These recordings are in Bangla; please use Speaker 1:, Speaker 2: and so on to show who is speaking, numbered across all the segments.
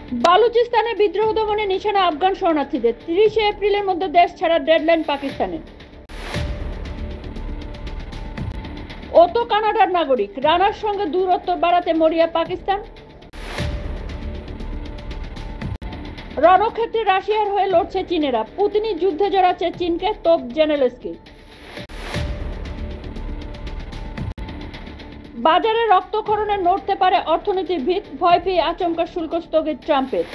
Speaker 1: বালুচিস্তানে বিদ্রোহ দমনে নিশানা আফগান শরণার্থীদের, 30 এপ্রিলের মধ্যে দেশ ছাড়ার ডেডলাইন পাকিস্তানের। ও তো কানাডার নাগরিক, রানার সঙ্গে দূরত্ব বাড়াতে মরিয়া পাকিস্তান। রণক্ষেত্রে রাশিয়ার হয়ে লড়ছে চীনেরা, পুতিনই যুদ্ধে জড়াচ্ছে চীনকে, তোপ জেনেলস্কি। বাজারে রক্তক্ষরণে নড়তে পারে অর্থনীতির ভিত, ভয় পেয়ে আচমকা শুল্ক স্থগিত ট্রাম্পের।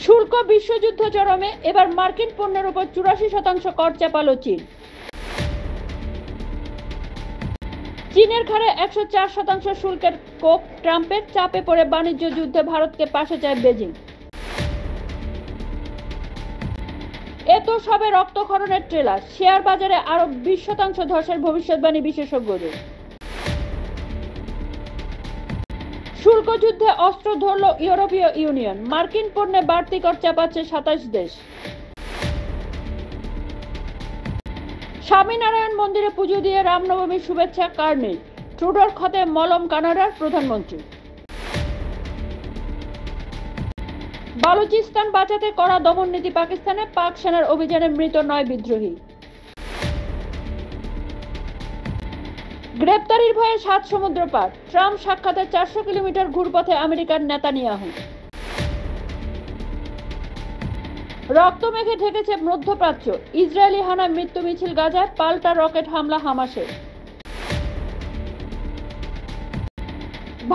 Speaker 1: শুল্ক বিশ্বযুদ্ধ চরমে, এবার মার্কিন পণ্যের উপর 84% কর চাপালো চীন। চীনের ঘাড়ে 104% শুল্কের কোপ, ট্রাম্পের চাপে পড়ে বাণিজ্য যুদ্ধে ভারতকে পাশে চায় বেজিং। এত সবে রক্তক্ষরণের ট্রেলার, শেয়ার বাজারে আরো 20% ধসের ভবিষ্যৎবাণী বিশেষজ্ঞদের। শুল্ক যুদ্ধে অস্ত্র ধরল ইউরোপীয় ইউনিয়ন, মার্কিন পণ্যে বাড়তি কর চাপাচ্ছে 27 দেশ। স্বামীনারায়ণ মন্দিরে পুজো দিয়ে রামনবমীর শুভেচ্ছা কার্নেল, ট্রুডোর ক্ষতে মলম কানাডার প্রধানমন্ত্রী। বালুচিস্তান বাঁচাতে কড়া দমন নীতি পাকিস্তানে, পাক সেনার অভিযানে মৃত 9 বিদ্রোহী। গ্রেপ্তারির ভয়ে 7 সমুদ্র পার, ট্রাম্প সাক্ষাতে 400 কিলোমিটার ঘুরপথে আমেরিকার নেতানিয়াহু। রক্ত মেঘে ঢেকেছে মধ্যপ্রাচ্য, ইসরায়েলি হানায় মৃত্যু মিছিল গাজায়, পাল্টা রকেট হামলা হামাসের।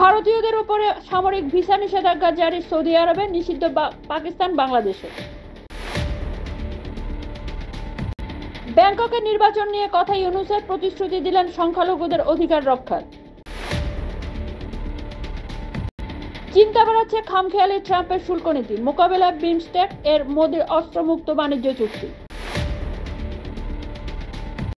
Speaker 1: ভারতীয়দের উপরে সামরিক ভিসা নিষেধাজ্ঞা জারি সৌদি আরবে, নিষিদ্ধ পাকিস্তান বাংলাদেশে। ব্যাংককে নির্বাচন নিয়ে কথা ইউনূসের, প্রতিশ্রুতি দিলেন সংখ্যালঘুদের অধিকার রক্ষার। চিন্তা বাড়াচ্ছে খামখেয়ালি ট্রাম্পের শুল্ক নীতি, মোকাবেলায় বিমস্টেক এর মোদির অস্ত্রমুক্ত বাণিজ্য চুক্তি।